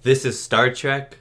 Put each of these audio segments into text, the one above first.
This is Star Trek.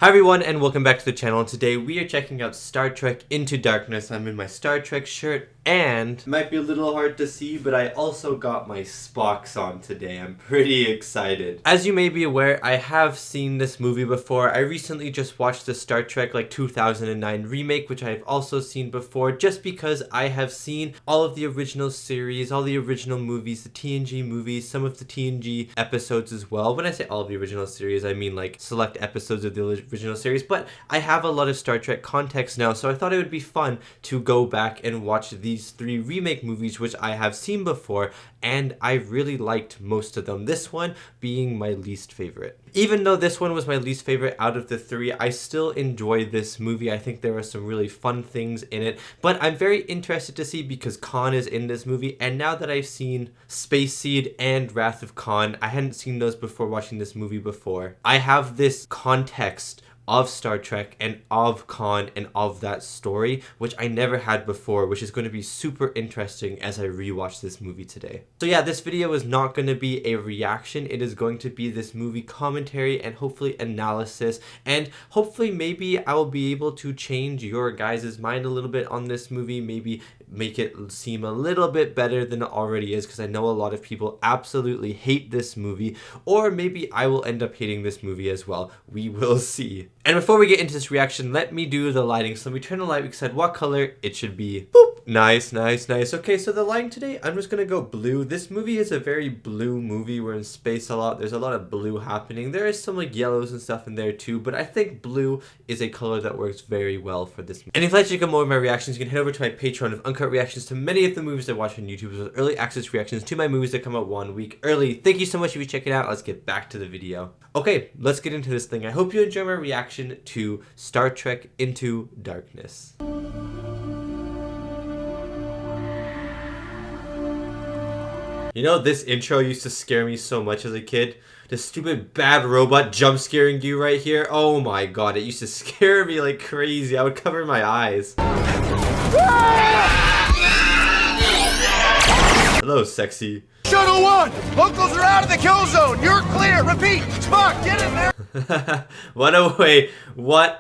Hi everyone and welcome back to the channel. Today we are checking out Star Trek Into Darkness. I'm in my Star Trek shirt and it might be a little hard to see, but I also got my Spocks on today. I'm pretty excited. As you may be aware, I have seen this movie before. I recently just watched the Star Trek 2009 remake, which I've also seen before, just because I have seen all of the original series, all the original movies, the TNG movies, some of the TNG episodes as well. When I say all of the original series, I mean like select episodes of the original series, but I have a lot of Star Trek context now, so I thought it would be fun to go back and watch these 3 remake movies which I have seen before, and I really liked most of them, this one being my least favorite. Even though this one was my least favorite out of the 3, I still enjoy this movie. I think there are some really fun things in it, but I'm very interested to see because Khan is in this movie, and now that I've seen Space Seed and Wrath of Khan, I hadn't seen those before watching this movie before. I have this context of Star Trek and of Khan and of that story, which I never had before, which is going to be super interesting as I rewatch this movie today. So yeah, this video is not going to be a reaction. It is going to be this movie commentary and hopefully analysis, and hopefully maybe I will be able to change your guys' mind a little bit on this movie, maybe make it seem a little bit better than it already is, because I know a lot of people absolutely hate this movie, or maybe I will end up hating this movie as well. We will see. And before we get into this reaction, let me do the lighting. So let me turn the light. We said what color it should be. Boop. Nice, nice, nice. Okay, so the lighting today, I'm just gonna go blue. This movie is a very blue movie. We're in space a lot. There's a lot of blue happening. There is some yellows and stuff in there too, but I think blue is a color that works very well for this movie. And if you'd like to get more of my reactions, you can head over to my Patreon of uncut reactions to many of the movies I watch on YouTube, with early access reactions to my movies that come out 1 week early. Thank you so much if you check it out. Let's get back to the video. Okay, let's get into this thing. I hope you enjoy my reaction to Star Trek Into Darkness. You know, this intro used to scare me so much as a kid. The stupid bad robot jump scaring you right here. Oh my god, it used to scare me like crazy. I would cover my eyes. Hello, sexy. Shuttle 1! Locals are out of the kill zone! You're clear! Repeat! Spock, get in there! What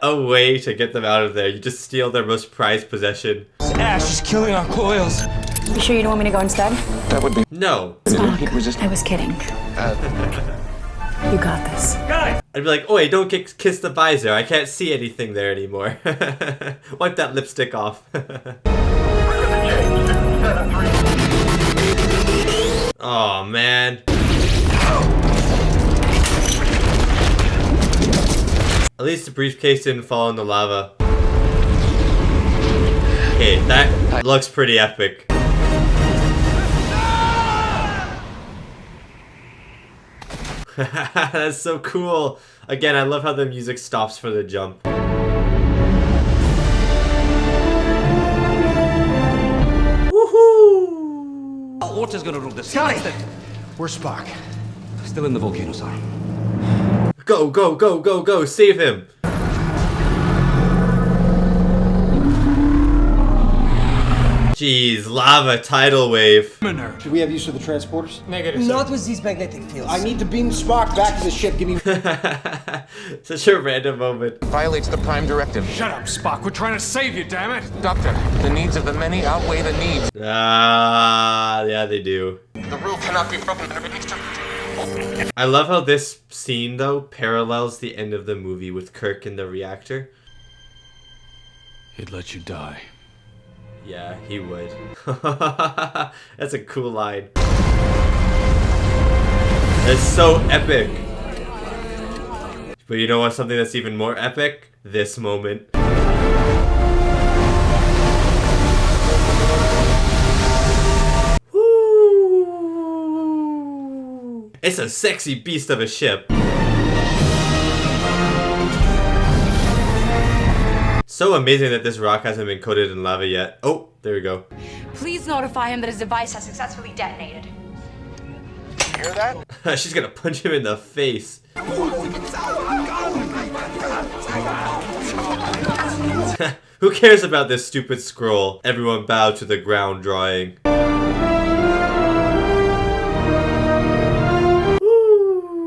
a way to get them out of there. You just steal their most prized possession. Ash is killing our coils. You sure you don't want me to go instead? That would be... No. Spock, I was kidding. You got this. I'd be like, oh, hey, don't kiss the visor. I can't see anything there anymore. Wipe that lipstick off. Oh, man. At least the briefcase didn't fall in the lava. Okay, that looks pretty epic. That's so cool. Again, I love how the music stops for the jump. Woohoo! Water's gonna rule this. Scotty! Where's Spock? Still in the volcano, sir. Go, go, go, go, go! Save him! Jeez, lava tidal wave. Do we have use of the transporters? Negative, sir. Not with these magnetic fields. I need to beam Spock back to the ship. Give me... Such a random moment. Violates the Prime Directive. Shut up, Spock. We're trying to save you, damn it. Doctor, the needs of the many outweigh the needs. Ah, yeah, they do. The rule cannot be broken. I love how this scene, though, parallels the end of the movie with Kirk in the reactor. He'd let you die. Yeah, he would. That's a cool line. It's so epic. But you know what? Something that's even more epic? This moment. Woo! It's a sexy beast of a ship. So amazing that this rock hasn't been coated in lava yet. Oh, there we go. Please notify him that his device has successfully detonated. Hear that? She's gonna punch him in the face. Who cares about this stupid scroll? Everyone bow to the ground drawing. Woo!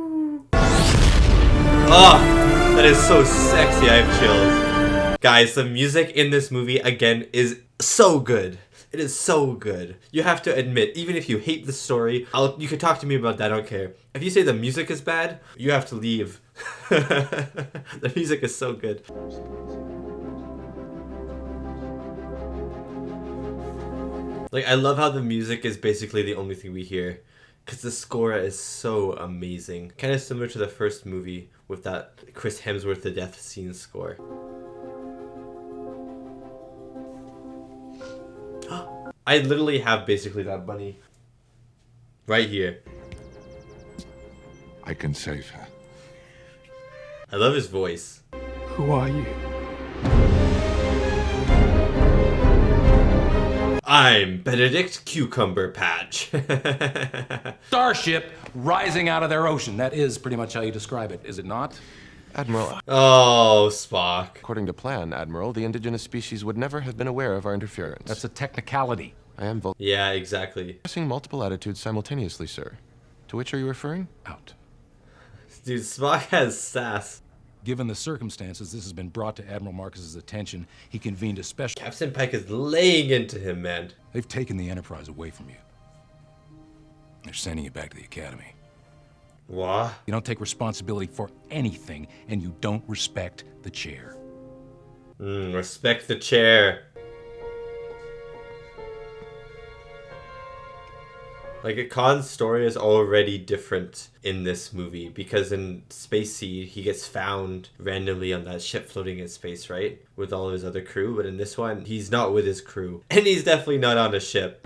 That is so sexy, I have chills. Guys, the music in this movie, again, is so good. It is so good. You have to admit, even if you hate the story, you can talk to me about that, I don't care. If you say the music is bad, you have to leave. The music is so good. Like, I love how the music is basically the only thing we hear. Because the score is so amazing. Kind of similar to the first movie with that Chris Hemsworth the death scene score. I literally have basically that bunny. Right here. I can save her. I love his voice. Who are you? I'm Benedict Cumberbatch. Starship rising out of their ocean. That is pretty much how you describe it, is it not? Admiral, Oh, Spock. according to plan, Admiral, the indigenous species would never have been aware of our interference. That's a technicality. I am Yeah, exactly. voicing multiple attitudes simultaneously, sir. To which are you referring? Out. Dude, Spock has sass. Given the circumstances, this has been brought to Admiral Marcus's attention. He convened a special... Captain Pike is laying into him, man. They've taken the Enterprise away from you. They're sending you back to the Academy. What? You don't take responsibility for anything, and you don't respect the chair. Respect the chair. Like, Khan's story is already different in this movie because in Space Seed, he gets found randomly on that ship floating in space, right? With all of his other crew, but in this one, he's not with his crew. And he's definitely not on a ship.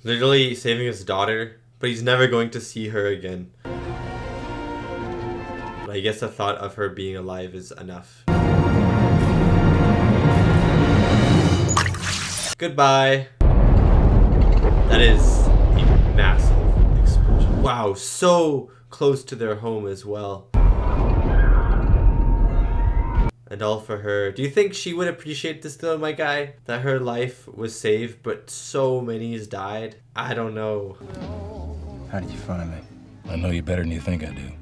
Literally saving his daughter, but he's never going to see her again. But I guess the thought of her being alive is enough. Goodbye. That is a massive explosion. Wow, so close to their home as well. And all for her. Do you think she would appreciate this though, my guy? That her life was saved, but so many's died? I don't know. How did you find me? I know you better than you think I do.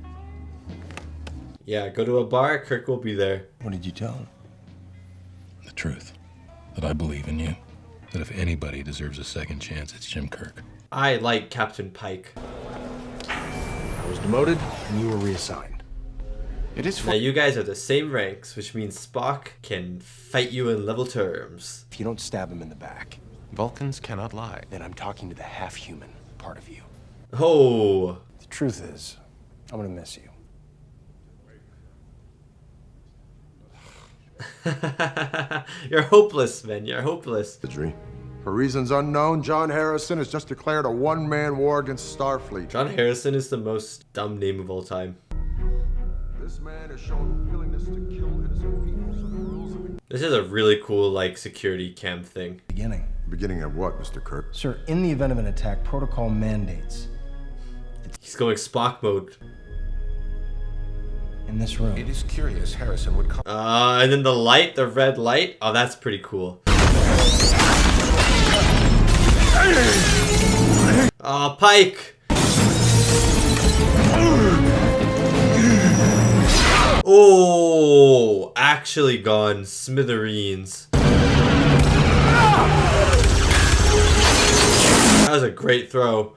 Yeah, go to a bar, Kirk will be there. What did you tell him? The truth. That I believe in you. That if anybody deserves a second chance, it's Jim Kirk. I like Captain Pike. I was demoted, and you were reassigned. It is Now you guys are the same ranks, which means Spock can fight you in level terms. If you don't stab him in the back, Vulcans cannot lie. then I'm talking to the half-human part of you. Oh. The truth is, I'm gonna miss you. You're hopeless, man. You're hopeless. For reasons unknown, John Harrison has just declared a one-man war against Starfleet. John Harrison is the most dumb name of all time. This man has shown willingness to kill innocent people, so the rules of the This is a really cool, like, security cam thing. Beginning. beginning of what, Mr. Kirk? Sir, in the event of an attack, protocol mandates. He's going Spock mode. In this room. It is curious Harrison would come. And then the light, the red light. Oh, that's pretty cool. Oh, Pike. Oh, actually gone smithereens. That was a great throw.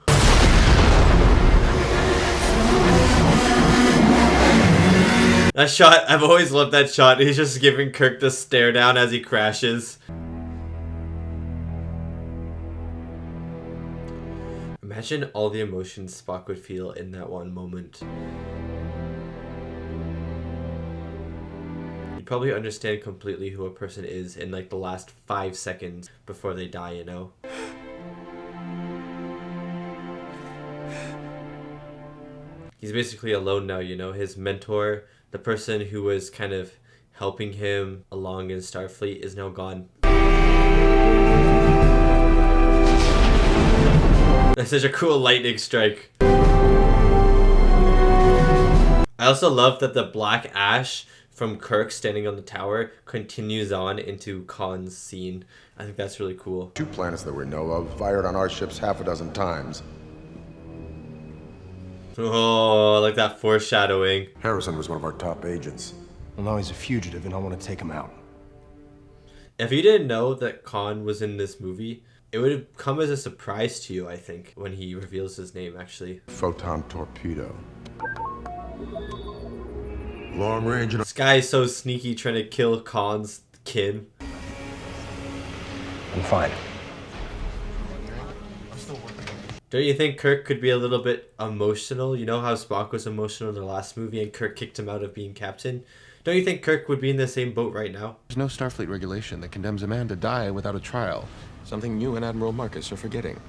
That shot, I've always loved that shot. He's just giving Kirk the stare down as he crashes. Imagine all the emotions Spock would feel in that one moment. You'd probably understand completely who a person is in like the last 5 seconds before they die, you know? He's basically alone now, you know? His mentor, the person who was kind of helping him along in Starfleet, is now gone. That's such a cool lightning strike. I also love that the black ash from Kirk standing on the tower continues on into Khan's scene. I think that's really cool. 2 planets that we know of fired on our ships half a dozen times. Oh, like that foreshadowing. Harrison was one of our top agents. Well, now he's a fugitive, and I want to take him out. If you didn't know that Khan was in this movie, it would have come as a surprise to you, I think, when he reveals his name, actually. Photon torpedo. Long range and... This guy is so sneaky trying to kill Khan's kin. I'm fine. Don't you think Kirk could be a little bit emotional? You know how Spock was emotional in the last movie and Kirk kicked him out of being captain? Don't you think Kirk would be in the same boat right now? There's no Starfleet regulation that condemns a man to die without a trial. Something you and Admiral Marcus are forgetting.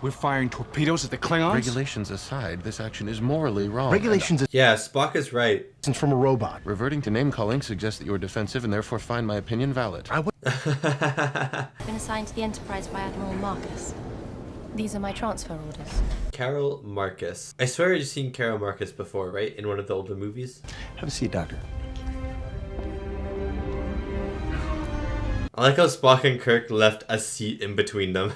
We're firing torpedoes at the Klingons? Regulations aside, this action is morally wrong. Regulations Yeah, Spock is right. isn't from a robot. Reverting to name-calling suggests that you are defensive and therefore find my opinion valid. I've been assigned to the Enterprise by Admiral Marcus. These are my transfer orders. Carol Marcus. I swear I've seen Carol Marcus before, right? In one of the older movies. Have a seat, Doctor. I like how Spock and Kirk left a seat in between them.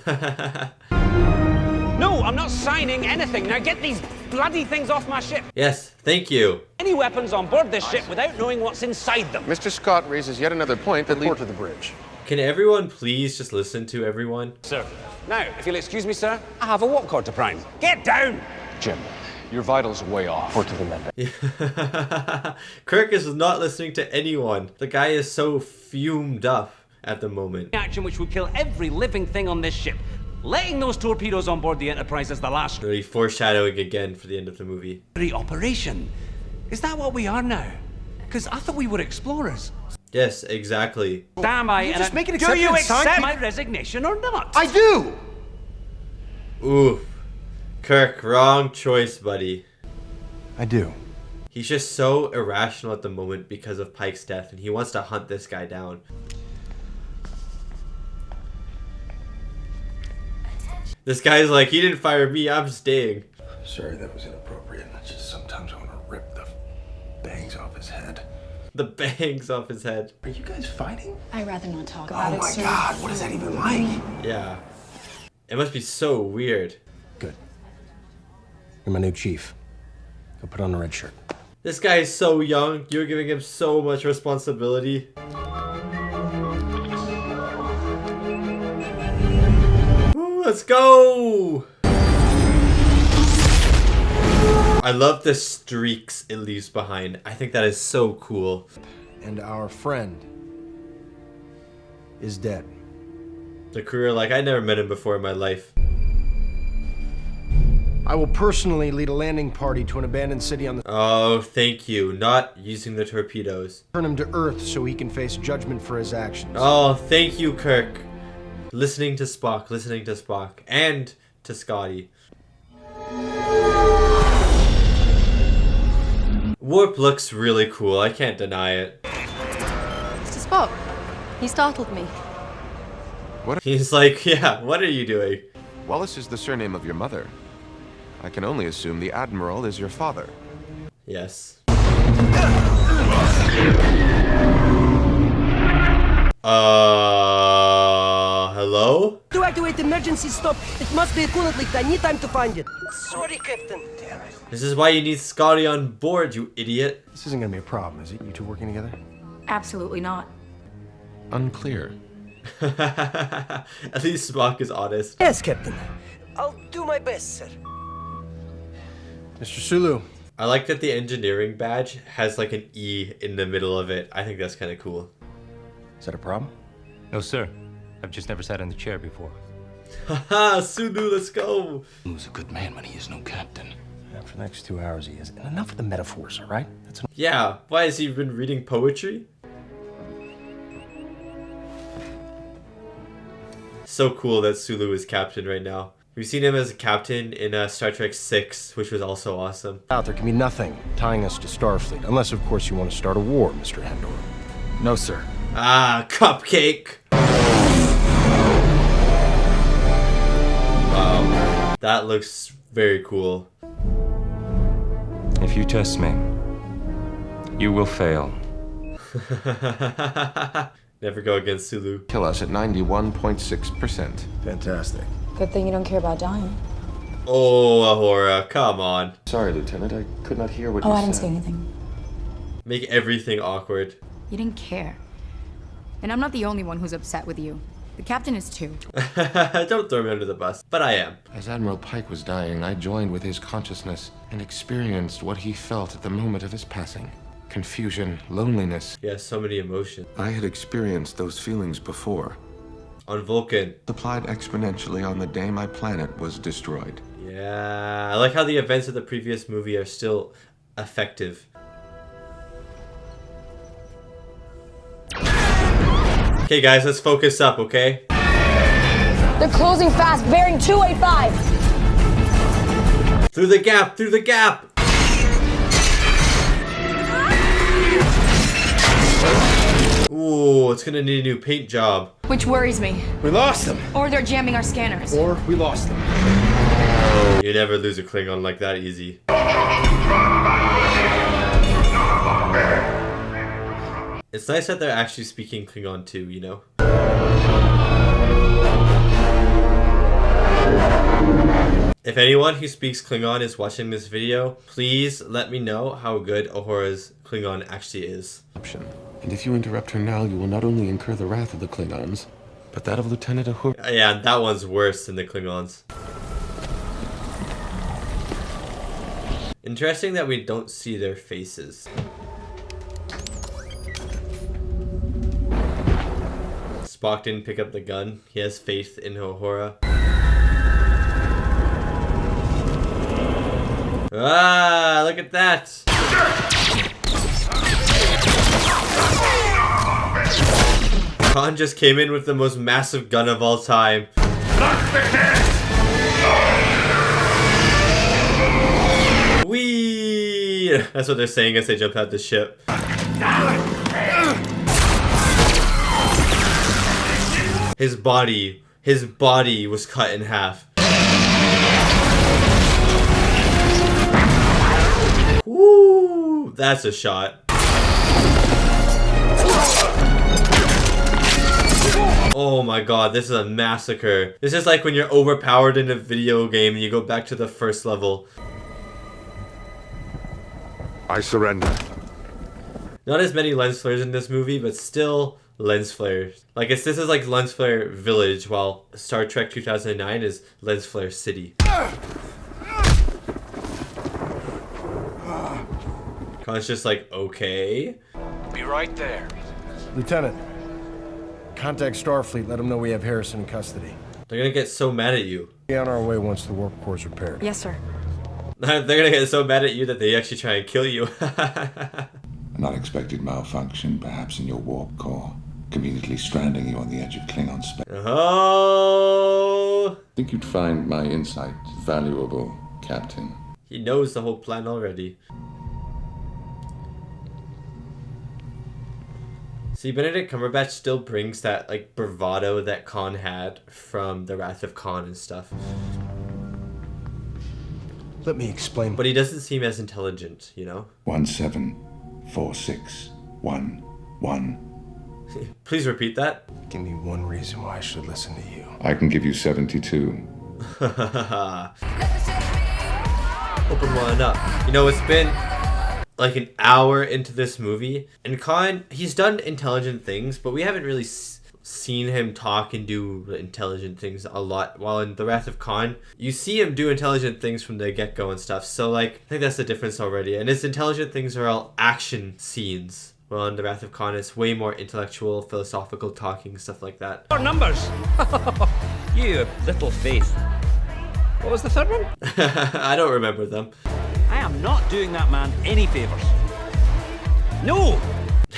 No, I'm not signing anything. Now get these bloody things off my ship. Yes, thank you. Any weapons on board this ship without knowing what's inside them. Mr. Scott raises yet another point that Report to the bridge. Can everyone please just listen to everyone? Sir. Now, if you'll excuse me, sir, I have a walk cord to prime. Get down! Jim, your vitals are way off. Report to the men. Kirk is not listening to anyone. The guy is so fumed up at the moment. Action which would kill every living thing on this ship. Letting those torpedoes on board the Enterprise is the last Really foreshadowing again for the end of the movie. operation. Is that what we are now? Because I thought we were explorers. Yes, exactly. Damn I... You and just I- make an Do you exception, son. accept my resignation or not? I do! Ooh. Kirk, wrong choice, buddy. I do. He's just so irrational at the moment because of Pike's death, and he wants to hunt this guy down. This guy's like, he didn't fire me, I'm staying. Sorry, that was inappropriate. It's just sometimes I want to rip the bangs off his head. The bangs off his head. Are you guys fighting? I'd rather not talk about Oh it, my sir. God, what is that even like? Yeah. It must be so weird. Good. You're my new chief. Go put on the red shirt. This guy is so young. You're giving him so much responsibility. Ooh, let's go! I love the streaks it leaves behind. I think that is so cool. And our friend is dead. The crew are like, I never met him before in my life. I will personally lead a landing party to an abandoned city on the... Oh, thank you. Not using the torpedoes. Turn him to Earth so he can face judgment for his actions. Oh, thank you, Kirk. Listening to Spock, and to Scotty. Warp looks really cool, I can't deny it. Mr. Spock, he startled me. He's like, yeah, what are you doing? Wallace is the surname of your mother. I can only assume the Admiral is your father. Yes. Hello? To activate emergency stop, it must be a coolant leak. I need time to find it. Sorry, Captain. Damn it. This is why you need Scotty on board, you idiot. This isn't gonna be a problem, is it? You two working together? Absolutely not. Unclear. At least Spock is honest. Yes, Captain. I'll do my best, sir. Mr. Sulu. I like that the engineering badge has like an E in the middle of it. I think that's kind of cool. Is that a problem? No, sir. I've just never sat in the chair before. Haha, Sulu, let's go. Who's a good man when he is no captain? For the next 2 hours he is. And enough of the metaphors, all right? That's Yeah, why has he been reading poetry? So cool that Sulu is captain right now. We've seen him as a captain in Star Trek 6, which was also awesome. There can be nothing tying us to Starfleet, unless, of course, you want to start a war, Mr. Hendor. No, sir. Ah, cupcake! Wow, that looks very cool. If you test me, you will fail. Never go against Sulu. Kill us at 91.6%. Fantastic. Good thing you don't care about dying. Oh, Ahura, come on. Sorry, Lieutenant, I could not hear what Oh, you I said. didn't say anything. Make everything awkward. You didn't care. And I'm not the only one who's upset with you. The captain is too. Don't throw me under the bus, but I am. As Admiral Pike was dying, I joined with his consciousness and experienced what he felt at the moment of his passing. Confusion, loneliness. Yeah, so many emotions. I had experienced those feelings before. On Vulcan. Applied exponentially on the day my planet was destroyed. Yeah, I like how the events of the previous movie are still effective. Okay guys, let's focus up, okay? They're closing fast, bearing 285. Through the gap, through the gap! Ooh, it's gonna need a new paint job. Which worries me. We lost them. Or they're jamming our scanners. Or we lost them. You never lose a Klingon like that easy. It's nice that they're actually speaking Klingon too, you know? If anyone who speaks Klingon is watching this video, please let me know how good Ahura's Klingon actually is. And if you interrupt her now, you will not only incur the wrath of the Klingons, but that of Lieutenant Ahura. Yeah, that one's worse than the Klingons. Interesting that we don't see their faces. Spock didn't pick up the gun. He has faith in Uhura. Ah, look at that! Khan just came in with the most massive gun of all time. Whee! That's what they're saying as they jump out the ship. His body was cut in half. Woo! That's a shot. Oh my god, this is a massacre. This is like when you're overpowered in a video game and you go back to the first level. I surrender. Not as many lens flares in this movie, but still lens flares. Like this is like lens flare village, while Star Trek 2009 is lens flare city. Khan's just like, okay. Be right there. Lieutenant, contact Starfleet. Let them know we have Harrison in custody. They're gonna get so mad at you. Be on our way once the warp core's repaired. Yes, sir. They're gonna get so mad at you that they actually try and kill you. An unexpected malfunction, perhaps in your warp core, conveniently stranding you on the edge of Klingon space. Oh! I think you'd find my insight valuable, Captain. He knows the whole plan already. See, Benedict Cumberbatch still brings that like bravado that Khan had from The Wrath of Khan and stuff. Let me explain. But he doesn't seem as intelligent, you know? 174611. Please repeat that. Give me one reason why I should listen to you. I can give you 72. Open one up. You know, it's been like an hour into this movie, and Khan, he's done intelligent things, but we haven't really seen him talk and do intelligent things a lot. While in The Wrath of Khan, you see him do intelligent things from the get-go and stuff. So like, I think that's the difference already. And his intelligent things are all action scenes. Well, in The Wrath of Khan, it's way more intellectual, philosophical talking, stuff like that. Our numbers! You little faith. What was the third one? I don't remember them. I am not doing that man any favors. No!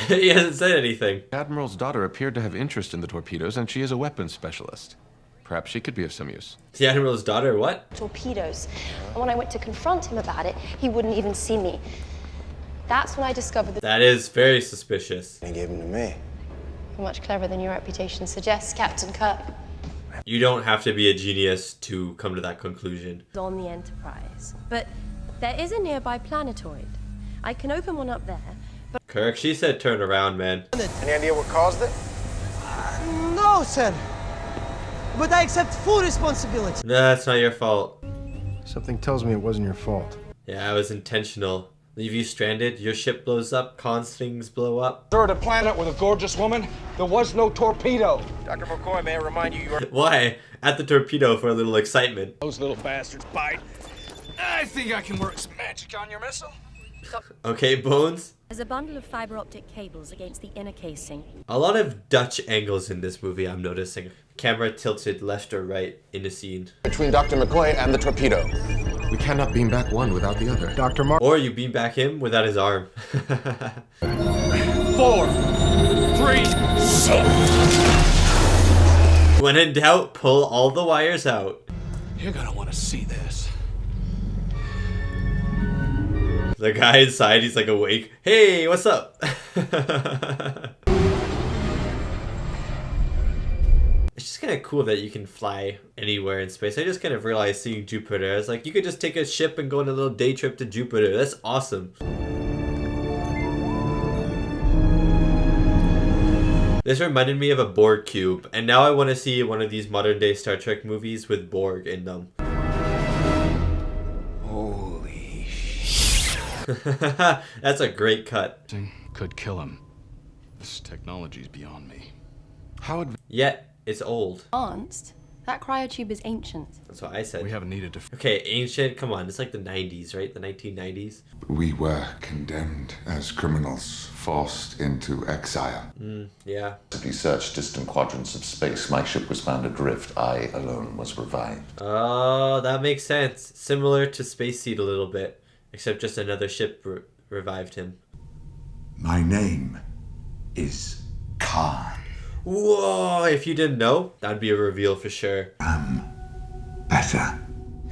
He hasn't said anything. Admiral's daughter appeared to have interest in the torpedoes, and she is a weapons specialist. Perhaps she could be of some use. The Admiral's daughter, what? Torpedoes. And when I went to confront him about it, he wouldn't even see me. That's when I discovered that is very suspicious. He gave them to me. You're much cleverer than your reputation suggests, Captain Kirk. You don't have to be a genius to come to that conclusion. On the Enterprise. But there is a nearby planetoid. I can open one up there. But Kirk, she said turn around, man. Any idea what caused it? No, sir. But I accept full responsibility. That's not your fault. Something tells me it wasn't your fault. Yeah, it was intentional. Leave you stranded, your ship blows up, Khan's things blow up. Third a planet with a gorgeous woman, there was no torpedo. Dr. McCoy, may I remind you, you are... Why? At the torpedo for a little excitement. Those little bastards bite. I think I can work some magic on your missile. Okay, Bones. There's a bundle of fiber optic cables against the inner casing. A lot of Dutch angles in this movie, I'm noticing. Camera tilted left or right in the scene. Between Dr. McCoy and the torpedo. We cannot beam back one without the other. Dr. Mark. Or you beam back him without his arm. 4, 3, 6. When in doubt, pull all the wires out. You're gonna want to see this. The guy inside, he's like awake. Hey, what's up? It's just kind of cool that you can fly anywhere in space. I just kind of realized seeing Jupiter. I was like, you could just take a ship and go on a little day trip to Jupiter. That's awesome. This reminded me of a Borg cube, and now I want to see one of these modern day Star Trek movies with Borg in them. Holy shit. That's a great cut. Could kill him. This technology's beyond me. How Yet, it's old. Advanced? That cryotube is ancient. That's what I said. We haven't needed to... Okay, ancient, come on, it's like the 90s, right? The 1990s. We were condemned as criminals, forced into exile. Yeah. As we searched distant quadrants of space, my ship was found adrift. I alone was revived. Oh, that makes sense. Similar to Space Seed a little bit, except just another ship revived him. My name is Karl. Whoa, if you didn't know, that'd be a reveal for sure. I'm better.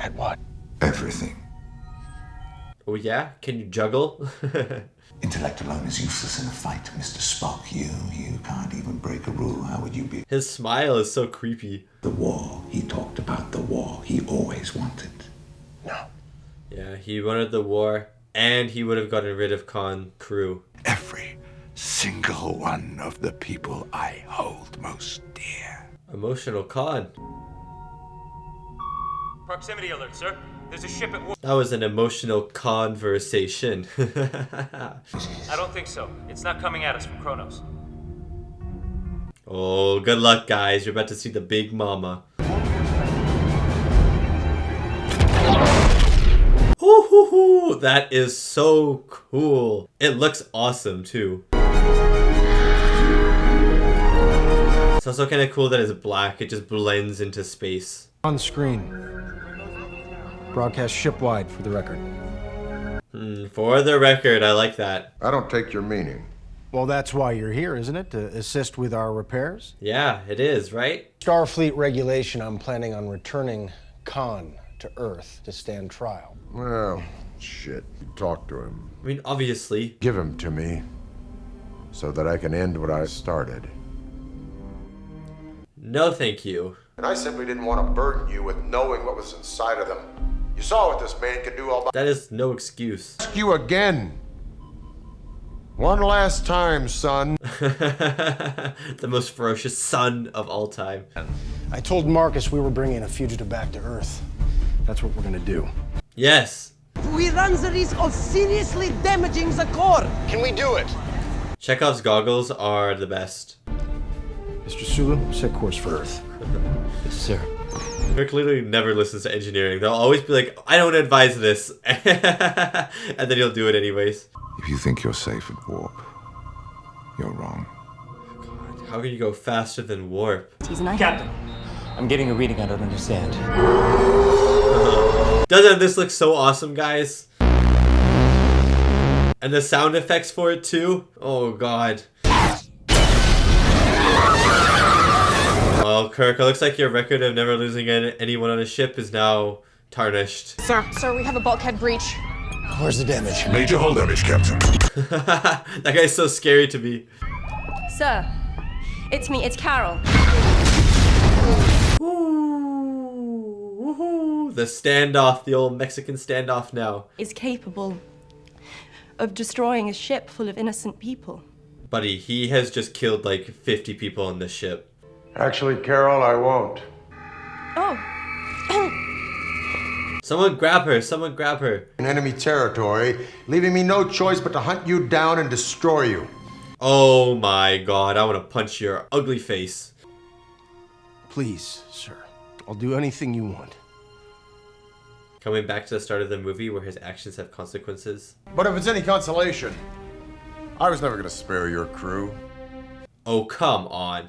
At what? Everything. Oh yeah? Can you juggle? Intellect alone is useless in a fight, Mr. Spock. You can't even break a rule. How would you be? His smile is so creepy. The war. He talked about the war he always wanted. No. Yeah, he wanted the war, and he would have gotten rid of Khan crew. Every single one of the people I hold most dear. Emotional Khan. Proximity alert, sir. There's a ship at war. That was an emotional conversation. I don't think so. It's not coming at us from Kronos. Oh, good luck, guys. You're about to see the big mama. Ooh, that is so cool. It looks awesome, too. It's also kind of cool that it's black. It just blends into space. On screen. Broadcast shipwide for the record. For the record, I like that. I don't take your meaning. Well, that's why you're here, isn't it? To assist with our repairs? Yeah, it is, right? Starfleet regulation, I'm planning on returning Khan to Earth to stand trial. Well, shit. Talk to him. I mean, obviously. Give him to me so that I can end what I started. No, thank you. And I simply didn't want to burden you with knowing what was inside of them. You saw what this man could do all by... That is no excuse. Ask you again. One last time, son. The most ferocious son of all time. I told Marcus we were bringing a fugitive back to Earth. That's what we're gonna do. Yes. We run the risk of seriously damaging the core. Can we do it? Chekhov's goggles are the best. Mr. Sulu, set course for Earth. Yes, sir. Kirk literally never listens to engineering. They'll always be like, I don't advise this. And then he'll do it anyways. If you think you're safe at warp, you're wrong. God, how can you go faster than warp? Captain, I'm getting a reading I don't understand. Doesn't this look so awesome, guys? And the sound effects for it too? Oh god. Well, Kirk, it looks like your record of never losing anyone on a ship is now tarnished. Sir, we have a bulkhead breach. Where's the damage? Major hull damage, Captain. That guy's so scary to me. Sir, it's me, it's Karl. Ooh, the standoff, the old Mexican standoff now. Is capable of destroying a ship full of innocent people. Buddy, he has just killed like 50 people on this ship. Actually, Carol, I won't. Oh. Someone grab her. Someone grab her. In enemy territory, leaving me no choice but to hunt you down and destroy you. Oh my god, I want to punch your ugly face. Please, sir. I'll do anything you want. Coming back to the start of the movie where his actions have consequences. But if it's any consolation, I was never gonna spare your crew. Oh, come on.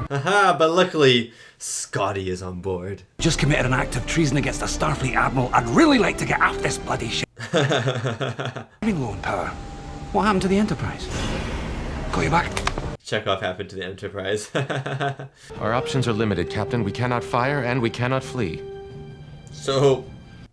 Haha, but luckily, Scotty is on board. Just committed an act of treason against a Starfleet admiral. I'd really like to get off this bloody shit. Running low on power. What happened to the Enterprise? Call you back. Chekhov happened to the Enterprise. Our options are limited, Captain. We cannot fire and we cannot flee. So,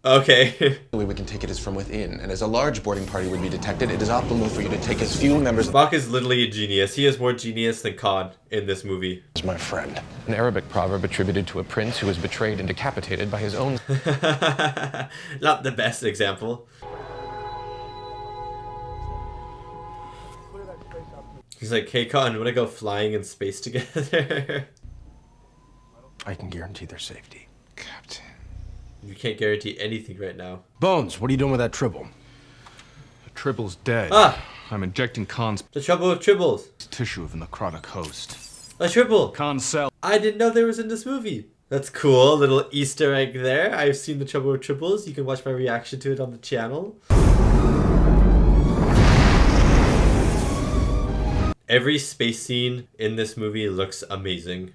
okay. The way we can take it is from within, and as a large boarding party would be detected, it is optimal for you to take as few members. Spock is literally a genius. He is more genius than Khan in this movie. He's my friend. An Arabic proverb attributed to a prince who was betrayed and decapitated by his own... Not the best example. He's like, hey Khan, wanna go flying in space together? I can guarantee their safety. Captain. You can't guarantee anything right now. Bones, what are you doing with that Tribble? The Tribble's dead. Ah! I'm injecting Khan's... The trouble with Tribbles. Tissue of the necrotic host. A Tribble! Khan's cell. I didn't know there was in this movie. That's cool, little Easter egg there. I've seen the trouble with Tribbles. You can watch my reaction to it on the channel. Every space scene in this movie looks amazing.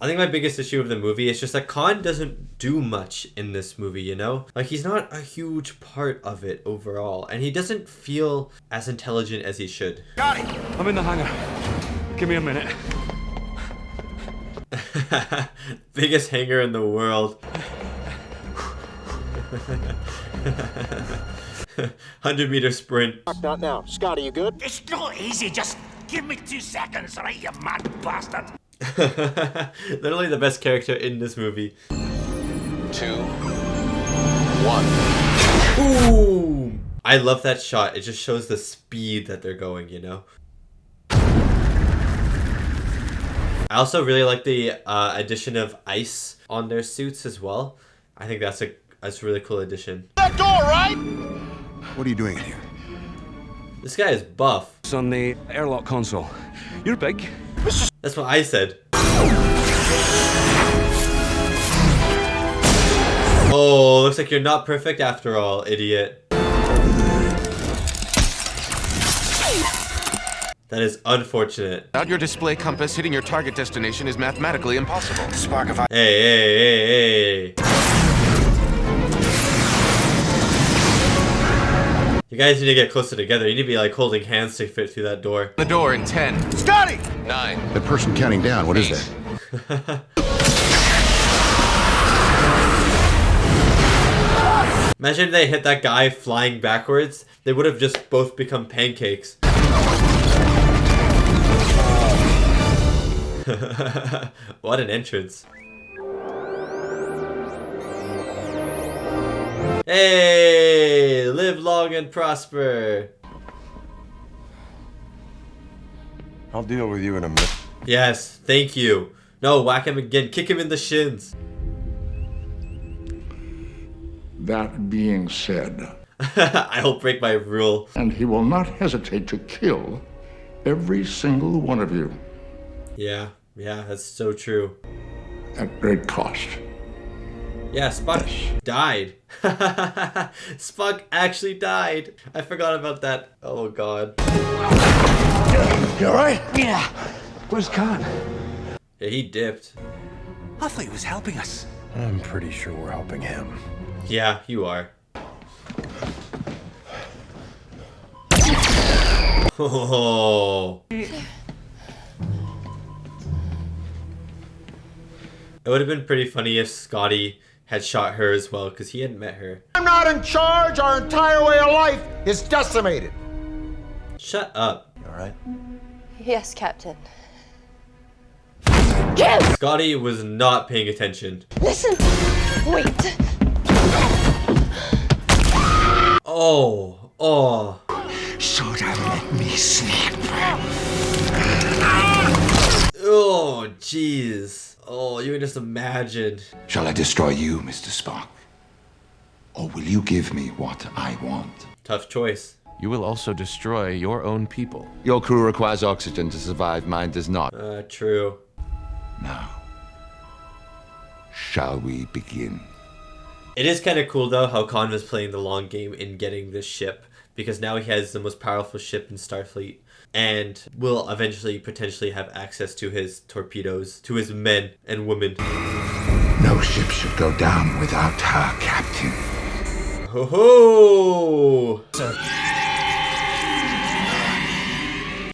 I think my biggest issue with the movie is just that Khan doesn't do much in this movie, you know? Like, he's not a huge part of it overall, and he doesn't feel as intelligent as he should. Got it! I'm in the hangar. Give me a minute. Biggest hangar in the world. 100-meter sprint. Not now. Scotty, you good? It's not easy. Just give me 2 seconds, right, you mad bastard? Literally the best character in this movie. 2, 1. Boom! I love that shot. It just shows the speed that they're going, you know? I also really like the addition of ice on their suits as well. I think that's a really cool addition. That door, right? What are you doing in here? This guy is buff. It's on the airlock console. You're big. That's what I said. Oh, looks like you're not perfect after all, idiot. That is unfortunate. Without your display compass, hitting your target destination is mathematically impossible. Spock, if I... Hey. You guys need to get closer together. You need to be like holding hands to fit through that door. The door in 10. Scotty! 9. The person counting down, what is that? Imagine if they hit that guy flying backwards. They would have just both become pancakes. What an entrance. Hey, live long and prosper. I'll deal with you in a minute. Yes, thank you. No, whack him again. Kick him in the shins. That being said, I'll break my rule. and he will not hesitate to kill every single one of you Yeah, that's so true. at great cost. Yeah, Spock died. Spock actually died. I forgot about that. Oh god. You alright? Yeah. Where's Khan? Yeah, he dipped. I thought he was helping us. I'm pretty sure we're helping him. Yeah, you are. Oh. It would have been pretty funny if Scotty had shot her as well, because he hadn't met her. I'm not in charge. Our entire way of life is decimated. Shut up. You alright? Yes, Captain. Scotty was not paying attention. Listen! Wait! Oh. So don't let me sleep. Oh, jeez. Oh, you can just imagine. Shall I destroy you, Mr. Spock? Or will you give me what I want? Tough choice. You will also destroy your own people. Your crew requires oxygen to survive, mine does not. True. Now, shall we begin? It is kind of cool though how Khan was playing the long game in getting this ship, because now he has the most powerful ship in Starfleet and will eventually potentially have access to his torpedoes, to his men and women. No ship should go down without her captain. Ho ho!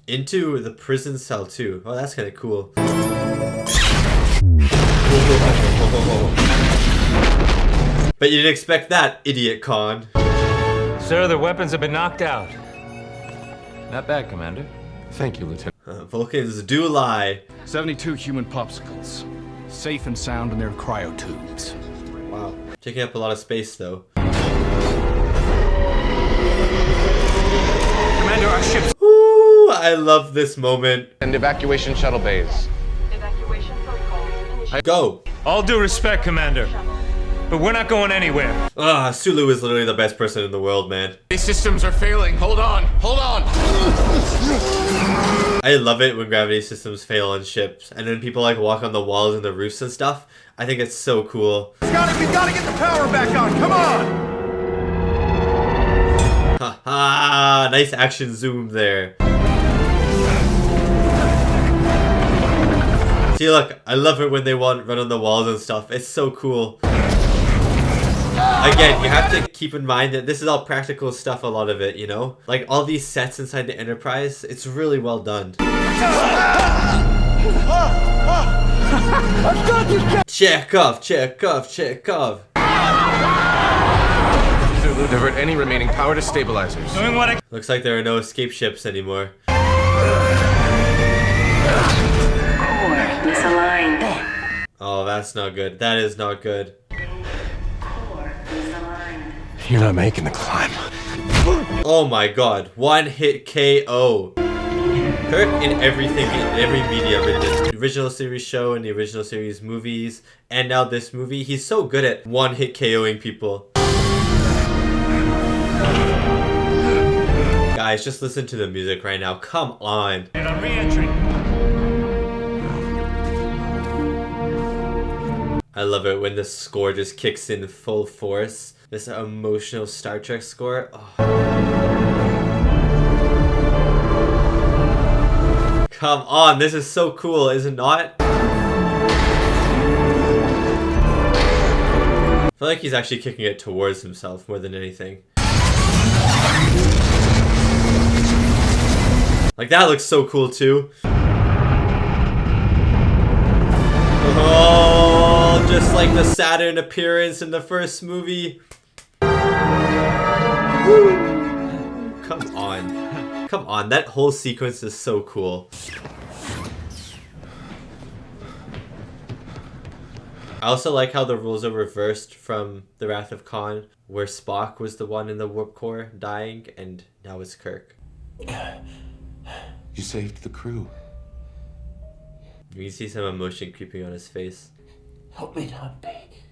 Into the prison cell too. Oh, that's kind of cool. But you didn't expect that, idiot Khan. Sir, the weapons have been knocked out. Not bad, Commander. Thank you, Lieutenant. Vulcans do lie. 72 human popsicles. Safe and sound in their cryotubes. Wow. Taking up a lot of space though. Commander, our ship's... Ooh, I love this moment. And evacuation shuttle bays. Evacuation protocols. Go! All due respect, Commander, but we're not going anywhere. Sulu is literally the best person in the world, man. These systems are failing. Hold on. Hold on. I love it when gravity systems fail on ships, and then people like walk on the walls and the roofs and stuff. I think it's so cool. We gotta get the power back on. Come on. Haha, nice action zoom there. See, look, I love it when they run on the walls and stuff. It's so cool. Again, you have to keep in mind that this is all practical stuff, a lot of it, you know? Like, all these sets inside the Enterprise, it's really well done. Chekhov, Chekhov, Chekhov. Divert any remaining power to stabilizers. Doing what I... Looks like there are no escape ships anymore. Misaligned. Oh, that's not good. That is not good. You're not making the climb. Oh my god. One hit KO. Kirk in everything, in every medium, in the original series show, in the original series movies, and now this movie, he's so good at one hit KOing people. Guys, just listen to the music right now. Come on. And on re-entry. I love it when the score just kicks in full force. This emotional Star Trek score. Oh. Come on, this is so cool, is it not? I feel like he's actually kicking it towards himself more than anything. Like, that looks so cool too. Oh, just like the Saturn appearance in the first movie. Woo. Come on. Come on, that whole sequence is so cool. I also like how the rules are reversed from The Wrath of Khan, where Spock was the one in the warp core dying, and now it's Kirk. You saved the crew. You can see some emotion creeping on his face. Help me not, Pegg.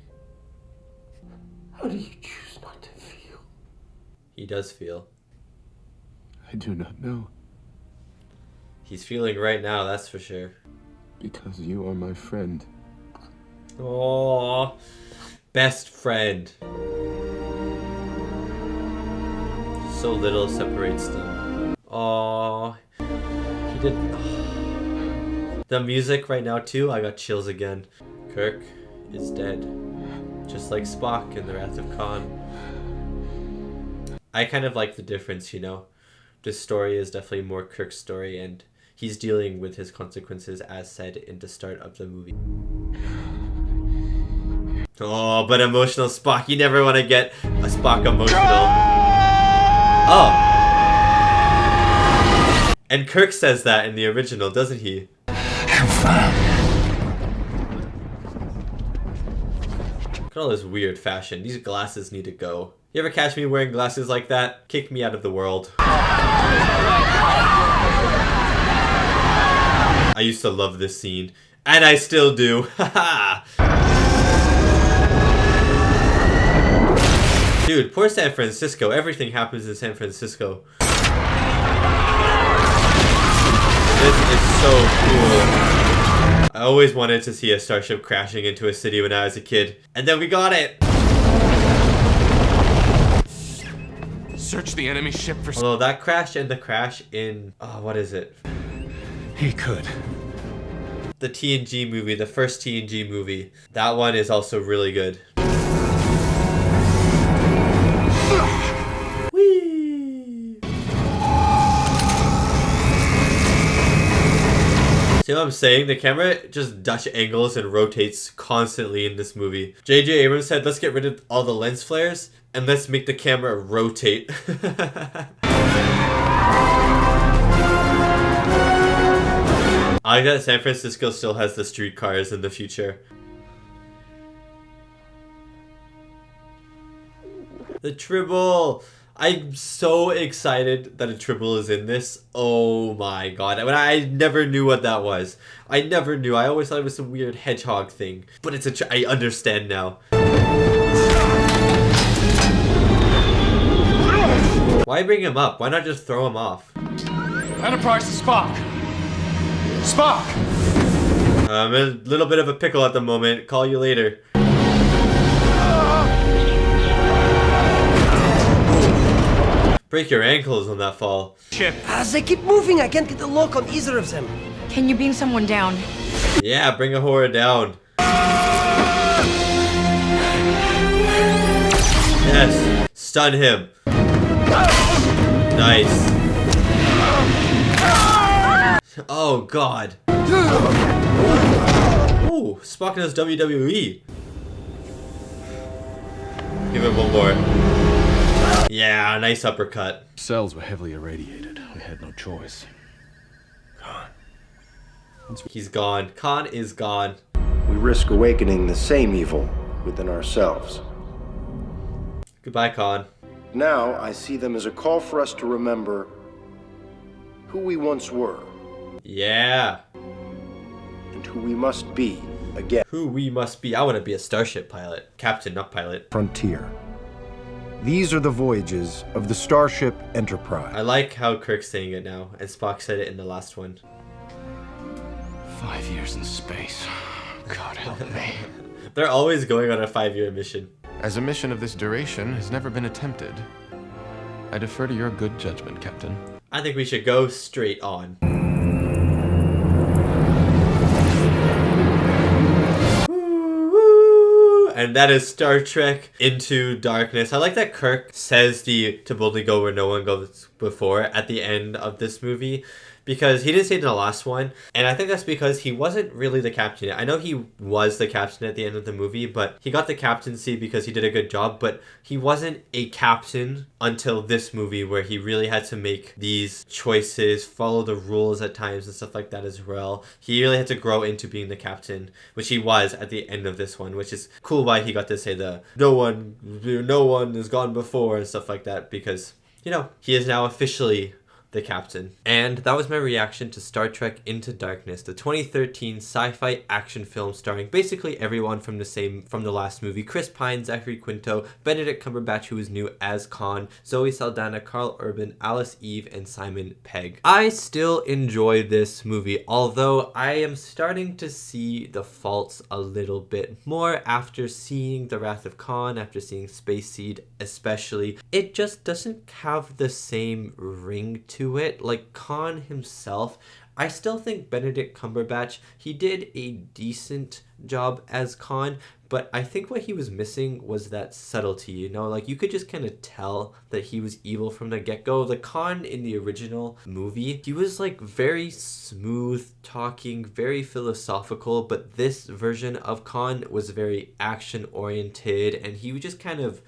How do you choose not to feel? He does feel. I do not know. He's feeling right now, that's for sure. Because you are my friend. Aww. Best friend. So little separates them. Aww. He did... The music right now too, I got chills again. Kirk is dead. Just like Spock in The Wrath of Khan. I kind of like the difference, you know? This story is definitely more Kirk's story, and he's dealing with his consequences as said in the start of the movie. Oh, but emotional Spock. You never want to get a Spock emotional. Oh. And Kirk says that in the original, doesn't he? Have fun. Look at all this weird fashion. These glasses need to go. You ever catch me wearing glasses like that? Kick me out of the world. I used to love this scene. And I still do. Dude, poor San Francisco. Everything happens in San Francisco. This is so cool. I always wanted to see a starship crashing into a city when I was a kid. And then we got it! Search the enemy ship for... Although that crash and the crash in... Oh, what is it? He could. The TNG movie, the first TNG movie. That one is also really good. Whee! See what I'm saying? The camera just Dutch angles and rotates constantly in this movie. J.J. Abrams said, let's get rid of all the lens flares and let's make the camera rotate. I like that San Francisco still has the streetcars in the future. The Tribble! I'm so excited that a Tribble is in this. Oh my god. I never knew what that was. I never knew. I always thought it was some weird hedgehog thing. But it's I understand now. Why bring him up? Why not just throw him off? Enterprise to Spock! Spock! I'm in a little bit of a pickle at the moment. Call you later. Break your ankles on that fall. Ship. As they keep moving, I can't get a lock on either of them. Can you beam someone down? Yeah, bring a horror down. Yes. Stun him. Nice. Oh god. Ooh, Spock knows WWE. Give it one more. Yeah, nice uppercut. Cells were heavily irradiated. We had no choice. He's gone. Khan is gone. We risk awakening the same evil within ourselves. Goodbye, Khan. Now I see them as a call for us to remember who we once were. Yeah. And who we must be again. Who we must be. I want to be a starship pilot. Captain, not pilot. Frontier. These are the voyages of the Starship Enterprise. I like how Kirk's saying it now, and Spock said it in the last one. 5 years in space. God help me. They're always going on a 5-year mission. As a mission of this duration has never been attempted, I defer to your good judgment, Captain. I think we should go straight on. And that is Star Trek Into Darkness. I like that Kirk says to boldly go where no one goes before at the end of this movie. Because he didn't say it in the last one. And I think that's because he wasn't really the captain. I know he was the captain at the end of the movie, but he got the captaincy because he did a good job. But he wasn't a captain until this movie, where he really had to make these choices, follow the rules at times and stuff like that as well. He really had to grow into being the captain, which he was at the end of this one, which is cool why he got to say the no one has gone before and stuff like that, because, you know, he is now officially the captain. And that was my reaction to Star Trek Into Darkness, the 2013 sci-fi action film starring basically everyone from the last movie. Chris Pine, Zachary Quinto, Benedict Cumberbatch, who is new as Khan, Zoe Saldaña, Karl Urban, Alice Eve, and Simon Pegg. I still enjoy this movie, although I am starting to see the faults a little bit more after seeing The Wrath of Khan, after seeing Space Seed especially. It just doesn't have the same ring to it. Like Khan himself, I still think Benedict Cumberbatch, he did a decent job as Khan, but I think what he was missing was that subtlety, you know, like you could just kind of tell that he was evil from the get-go. The Khan in the original movie, he was like very smooth talking, very philosophical, but this version of Khan was very action oriented, and he would just kind of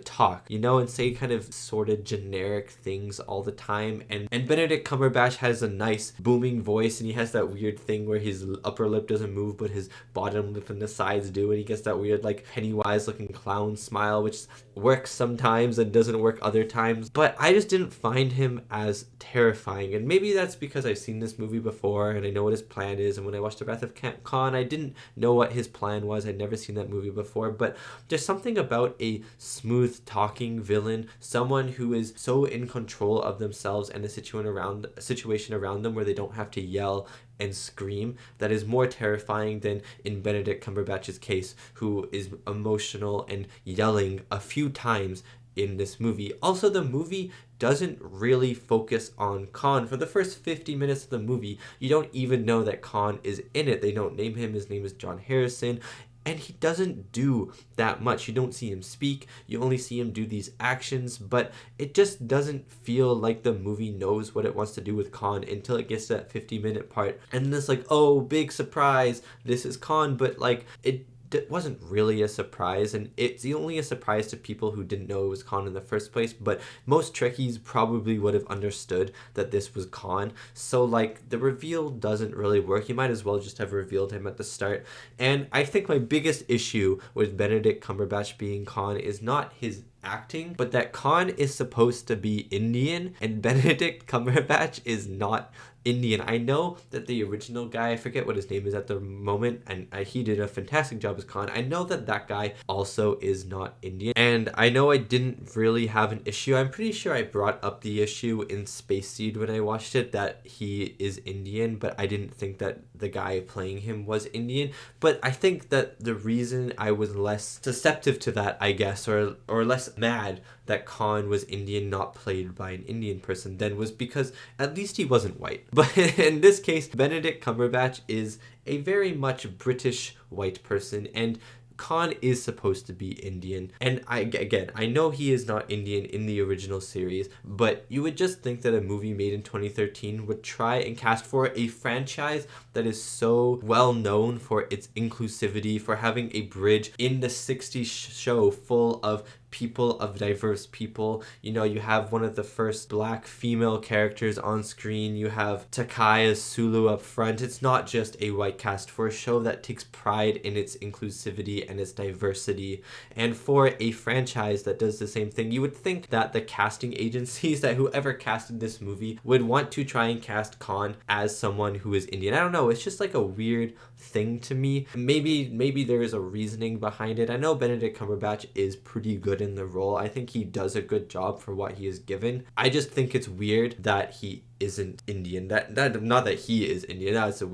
talk, you know, and say kind of sort of generic things all the time. And Benedict Cumberbatch has a nice booming voice, and he has that weird thing where his upper lip doesn't move but his bottom lip and the sides do, and he gets that weird like Pennywise looking clown smile, which works sometimes and doesn't work other times. But I just didn't find him as terrifying, and maybe that's because I've seen this movie before and I know what his plan is. And when I watched The Wrath of Khan, I didn't know what his plan was. I'd never seen that movie before, but there's something about a smooth talking villain, someone who is so in control of themselves and the situation around them where they don't have to yell and scream, that is more terrifying than in Benedict Cumberbatch's case, who is emotional and yelling a few times in this movie. Also, the movie doesn't really focus on Khan. For the first 50 minutes of the movie, you don't even know that Khan is in it. They don't name him. His name is John Harrison. And he doesn't do that much. You don't see him speak. You only see him do these actions. But it just doesn't feel like the movie knows what it wants to do with Khan until it gets to that 50-minute part. And then it's like, oh, big surprise, this is Khan. But like, it wasn't really a surprise, and it's only a surprise to people who didn't know it was Khan in the first place. But most Trekkies probably would have understood that this was Khan, so like the reveal doesn't really work. You might as well just have revealed him at the start. And I think my biggest issue with Benedict Cumberbatch being Khan is not his acting, but that Khan is supposed to be Indian and Benedict Cumberbatch is not Indian. I know that the original guy, I forget what his name is at the moment, and he did a fantastic job as Khan. I know that that guy also is not Indian, and I know I didn't really have an issue. I'm pretty sure I brought up the issue in Space Seed when I watched it, that he is Indian, but I didn't think that the guy playing him was Indian. But I think that the reason I was less susceptible to that, I guess, or less mad that Khan was Indian, not played by an Indian person, then was because at least he wasn't white. But in this case, Benedict Cumberbatch is a very much British white person, and Khan is supposed to be Indian. And I know he is not Indian in the original series, but you would just think that a movie made in 2013 would try and cast for a franchise that is so well known for its inclusivity, for having a bridge in the 60s show full of people, of diverse people. You know, you have one of the first black female characters on screen. You have Takai as Sulu up front. It's not just a white cast for a show that takes pride in its inclusivity and its diversity. And for a franchise that does the same thing, you would think that the casting agencies, that whoever casted this movie would want to try and cast Khan as someone who is Indian. I don't know, it's just like a weird thing to me. Maybe there is a reasoning behind it. I know Benedict Cumberbatch is pretty good in the role. I think he does a good job for what he is given. I just think it's weird that he isn't Indian. That not that he is Indian. That's a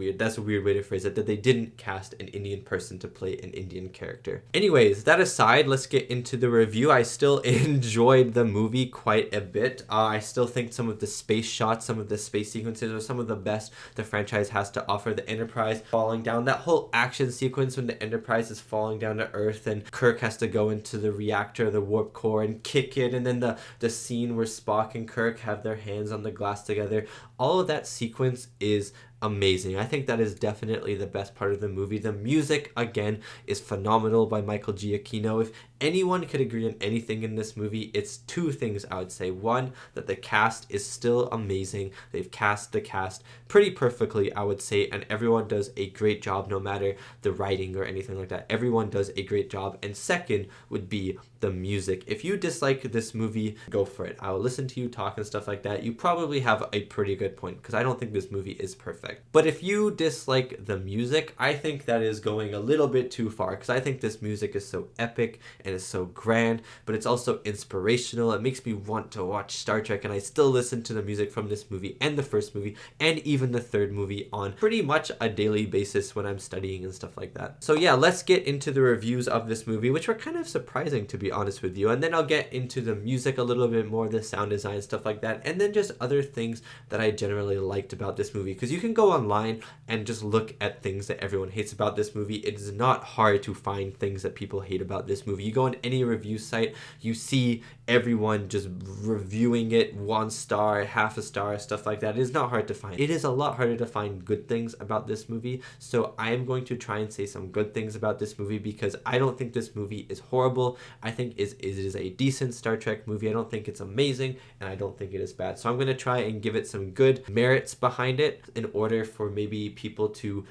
weird way to phrase it, that they didn't cast an Indian person to play an Indian character. Anyways, that aside, let's get into the review. I still enjoyed the movie quite a bit. I still think some of the space shots, some of the space sequences are some of the best the franchise has to offer. The Enterprise falling down, that whole action sequence when the Enterprise is falling down to Earth and Kirk has to go into the reactor, the warp core, and kick it, and then the scene where Spock and Kirk have their hands on the glass together. All of that sequence is amazing. I think that is definitely the best part of the movie. The music, again, is phenomenal by Michael Giacchino. If anyone could agree on anything in this movie, it's two things I would say. One, that the cast is still amazing. They've cast the cast pretty perfectly, I would say, and everyone does a great job, no matter the writing or anything like that. Everyone does a great job. And second would be the music. If you dislike this movie, go for it. I will listen to you talk and stuff like that. You probably have a pretty good point, because I don't think this movie is perfect. But if you dislike the music, I think that is going a little bit too far, because I think this music is so epic and it's so grand, but it's also inspirational. It makes me want to watch Star Trek, and I still listen to the music from this movie and the first movie and even the third movie on pretty much a daily basis when I'm studying and stuff like that. So yeah, let's get into the reviews of this movie, which were kind of surprising, to be honest with you, and then I'll get into the music a little bit more, the sound design, stuff like that, and then just other things that I generally liked about this movie, because you can go online and just look at things that everyone hates about this movie. It is not hard to find things that people hate about this movie. You go on any review site, you see everyone just reviewing it 1 star, half a star, stuff like that. It is not hard to find. It is a lot harder to find good things about this movie, so I am going to try and say some good things about this movie, because I don't think this movie is horrible. I think it is a decent Star Trek movie. I don't think it's amazing, and I don't think it is bad. So I'm going to try and give it some good merits behind it in order for maybe people to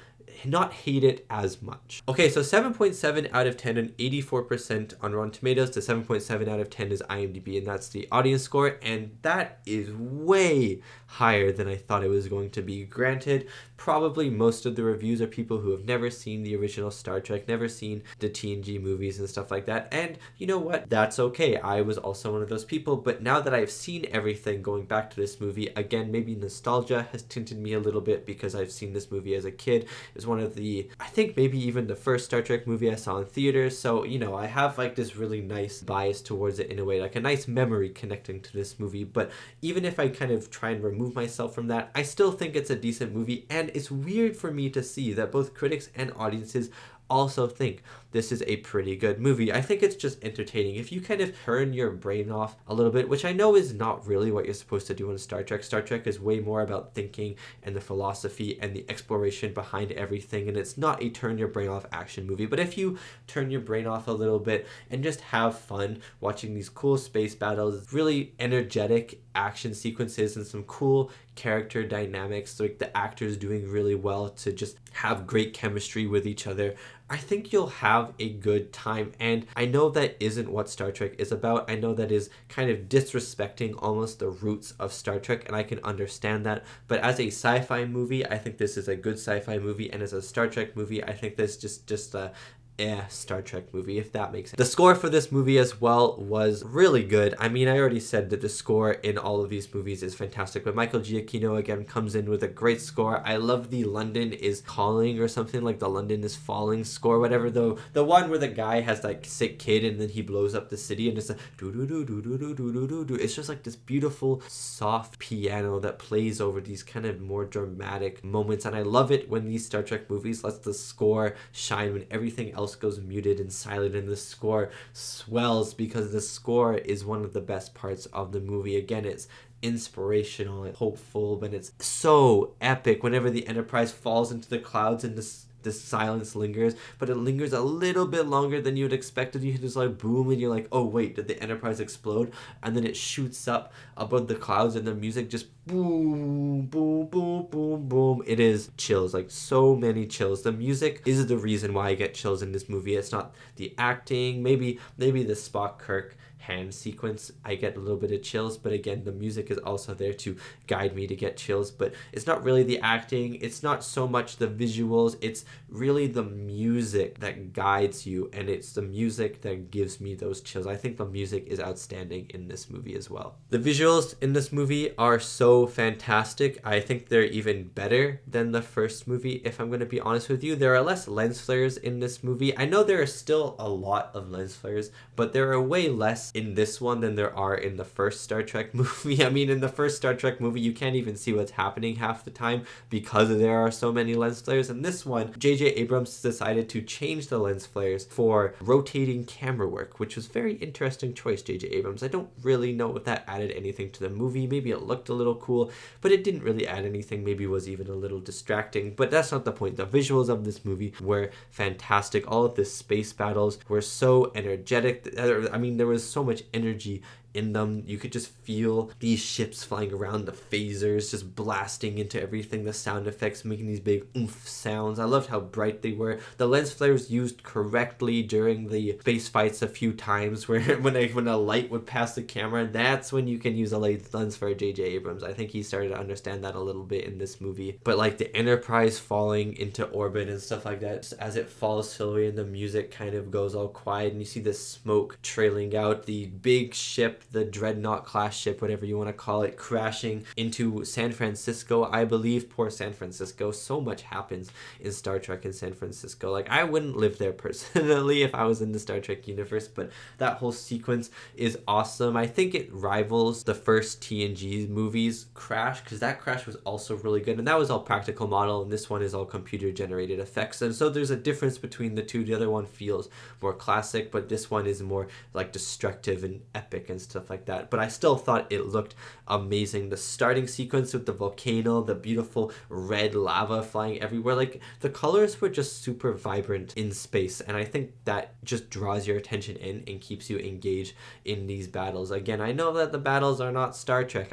not hate it as much. Okay, so 7.7 out of 10 and 84% on Rotten Tomatoes to 7.7 out of 10 is IMDb, and that's the audience score, and that is way higher than I thought it was going to be. Granted, probably most of the reviews are people who have never seen the original Star Trek, never seen the TNG movies and stuff like that, and you know what? That's okay. I was also one of those people, but now that I've seen everything going back to this movie, again, maybe nostalgia has tinted me a little bit because I've seen this movie as a kid. It was one of the, I think maybe even the first Star Trek movie I saw in theaters, so you know, I have like this really nice bias towards it in a way, like a nice memory connecting to this movie. But even if I kind of try and remove myself from that, I still think it's a decent movie, and it's weird for me to see that both critics and audiences also think this is a pretty good movie. I think it's just entertaining. If you kind of turn your brain off a little bit, which I know is not really what you're supposed to do in Star Trek. Star Trek is way more about thinking and the philosophy and the exploration behind everything, and it's not a turn your brain off action movie. But if you turn your brain off a little bit and just have fun watching these cool space battles, really energetic action sequences, and some cool character dynamics, like the actors doing really well to just have great chemistry with each other, I think you'll have a good time. And I know that isn't what Star Trek is about. I know that is kind of disrespecting almost the roots of Star Trek, and I can understand that. But as a sci-fi movie, I think this is a good sci-fi movie, and as a Star Trek movie, I think this just a Star Trek movie, if that makes sense. The score for this movie as well was really good. I mean, I already said that the score in all of these movies is fantastic, but Michael Giacchino again comes in with a great score. I love the London is Calling or something, like the London is Falling score, whatever, though. The one where the guy has like sick kid and then he blows up the city and it's a do do do do do do do do do do. It's just like this beautiful soft piano that plays over these kind of more dramatic moments, and I love it when these Star Trek movies lets the score shine when everything else goes muted and silent, and the score swells because the score is one of the best parts of the movie. Again, it's inspirational and hopeful, but it's so epic whenever the Enterprise falls into the clouds and this silence lingers, but it lingers a little bit longer than you would expect. You hit this like boom and you're like, oh wait, did the Enterprise explode? And then it shoots up above the clouds and the music just boom boom boom boom boom. It is chills, like so many chills. The music is the reason why I get chills in this movie. It's not the acting, maybe the Spock Kirk hand sequence I get a little bit of chills, but again, the music is also there to guide me to get chills. But it's not really the acting, it's not so much the visuals, it's really the music that guides you, and it's the music that gives me those chills. I think the music is outstanding in this movie as well. The visuals in this movie are so fantastic. I think they're even better than the first movie, if I'm going to be honest with you. There are less lens flares in this movie. I know there are still a lot of lens flares, but there are way less in this one than there are in the first Star Trek movie. I mean, in the first Star Trek movie, you can't even see what's happening half the time because there are so many lens flares. In this one, J.J. Abrams decided to change the lens flares for rotating camera work, which was a very interesting choice, J.J. Abrams. I don't really know if that added anything to the movie. Maybe it looked a little cool, but it didn't really add anything. Maybe it was even a little distracting, but that's not the point. The visuals of this movie were fantastic. All of the space battles were so energetic. I mean, there was so much energy in them. You could just feel these ships flying around, the phasers just blasting into everything, the sound effects making these big oomph sounds. I loved how bright they were. The lens flares used correctly during the space fights a few times, where when a light would pass the camera, that's when you can use a lens flare. J.J. Abrams, I think he started to understand that a little bit in this movie. But like the Enterprise falling into orbit and stuff like that, as it falls slowly and the music kind of goes all quiet and you see the smoke trailing out, the big ship, the Dreadnought class ship, whatever you want to call it, crashing into San Francisco, I believe. Poor San Francisco. So much happens in Star Trek in San Francisco. Like, I wouldn't live there personally if I was in the Star Trek universe, but that whole sequence is awesome. I think it rivals the first TNG movies crash, because that crash was also really good, and that was all practical model, and this one is all computer generated effects. And so there's a difference between the two. The other one feels more classic, but this one is more like destructive and epic and stuff like that, but I still thought it looked amazing. The starting sequence with the volcano, the beautiful red lava flying everywhere, like the colors were just super vibrant in space, and I think that just draws your attention in and keeps you engaged in these battles. Again, I know that the battles are not Star Trek,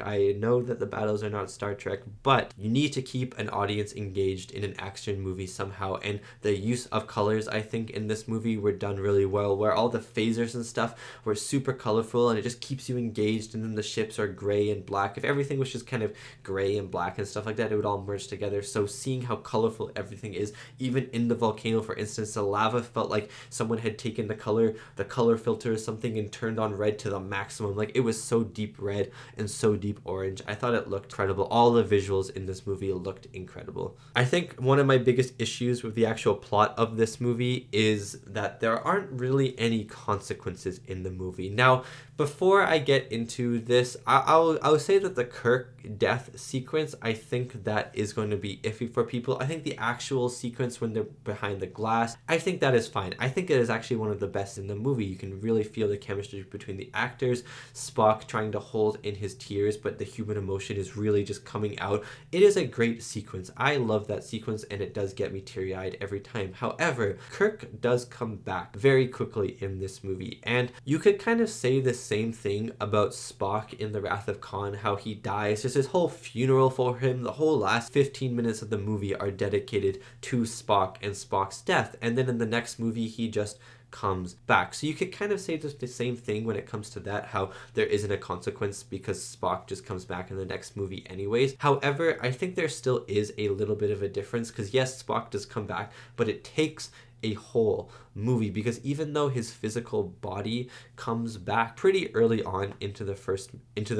but you need to keep an audience engaged in an action movie somehow, and the use of colors I think in this movie were done really well, where all the phasers and stuff were super colorful and it just keeps you engaged, and then the ships are gray and black. If everything was just kind of gray and black and stuff like that, it would all merge together. So seeing how colorful everything is, even in the volcano, for instance, the lava felt like someone had taken the color filter or something and turned on red to the maximum. Like, it was so deep red and so deep orange. I thought it looked incredible. All the visuals in this movie looked incredible. I think one of my biggest issues with the actual plot of this movie is that there aren't really any consequences in the movie. Now, before I get into this, I'll say that the Kirk death sequence, I think that is going to be iffy for people. I think the actual sequence when they're behind the glass, I think that is fine. I think it is actually one of the best in the movie. You can really feel the chemistry between the actors. Spock trying to hold in his tears, but the human emotion is really just coming out. It is a great sequence. I love that sequence, and it does get me teary-eyed every time. However, Kirk does come back very quickly in this movie, and you could kind of say the same thing about Spock in The Wrath of Khan, how he dies. There's this whole funeral for him. The whole last 15 minutes of the movie are dedicated to Spock and Spock's death, and then in the next movie he just comes back. So you could kind of say the same thing when it comes to that, how there isn't a consequence because Spock just comes back in the next movie anyways. However, I think there still is a little bit of a difference, because yes, Spock does come back, but it takes a whole movie, because even though his physical body comes back pretty early on into the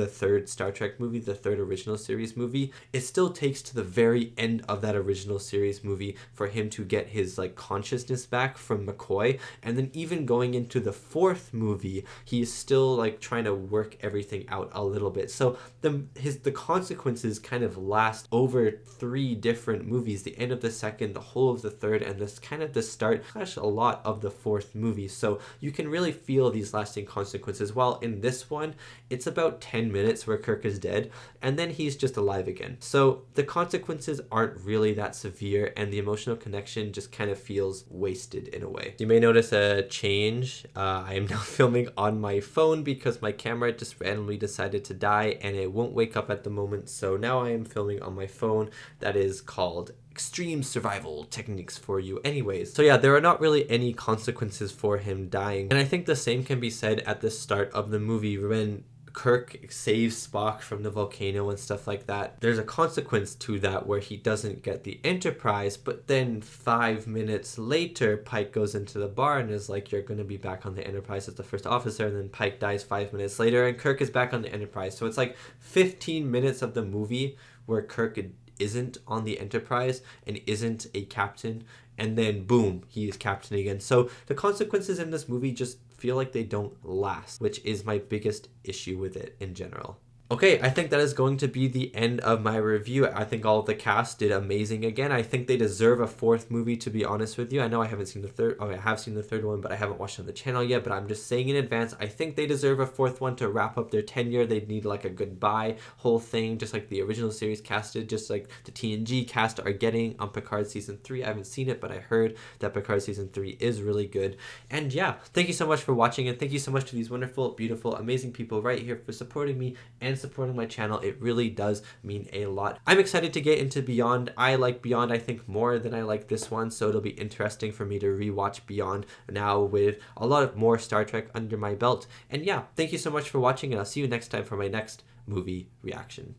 third Star Trek movie, the third original series movie, it still takes to the very end of that original series movie for him to get his like consciousness back from McCoy. And then even going into the fourth movie, he's still like trying to work everything out a little bit. So the consequences kind of last over 3 different movies, the end of the second, the whole of the third, and this kind of the start, gosh, a lot of the fourth movie. So you can really feel these lasting consequences. While in this one, it's about 10 minutes where Kirk is dead, and then he's just alive again. So the consequences aren't really that severe, and the emotional connection just kind of feels wasted in a way. You may notice a change. I am now filming on my phone because my camera just randomly decided to die, and it won't wake up at the moment. So now I am filming on my phone. That is called extreme survival techniques for you anyways. So yeah, there are not really any consequences for him dying, and I think the same can be said at the start of the movie when Kirk saves Spock from the volcano and stuff like that. There's a consequence to that where he doesn't get the Enterprise, but then 5 minutes later Pike goes into the bar and is like, you're going to be back on the Enterprise as the first officer, and then Pike dies 5 minutes later and Kirk is back on the Enterprise. So it's like 15 minutes of the movie where Kirk isn't on the Enterprise and isn't a captain, and then boom, he is captain again. So the consequences in this movie just feel like they don't last, which is my biggest issue with it in general. Okay, I think that is going to be the end of my review. I think all of the cast did amazing again. I think they deserve a 4th movie, to be honest with you. I know I haven't seen the third, I have seen the 3rd one, but I haven't watched it on the channel yet, but I'm just saying in advance, I think they deserve a 4th one to wrap up their tenure. They'd need like a goodbye whole thing, just like the original series casted, just like the TNG cast are getting on Picard Season 3. I haven't seen it, but I heard that Picard Season 3 is really good. And yeah, thank you so much for watching, and thank you so much to these wonderful, beautiful, amazing people right here for supporting me and supporting my channel. It really does mean a lot. I'm excited to get into Beyond. I like Beyond, I think, more than I like this one, so it'll be interesting for me to rewatch Beyond now with a lot of more Star Trek under my belt. And yeah, thank you so much for watching, and I'll see you next time for my next movie reaction.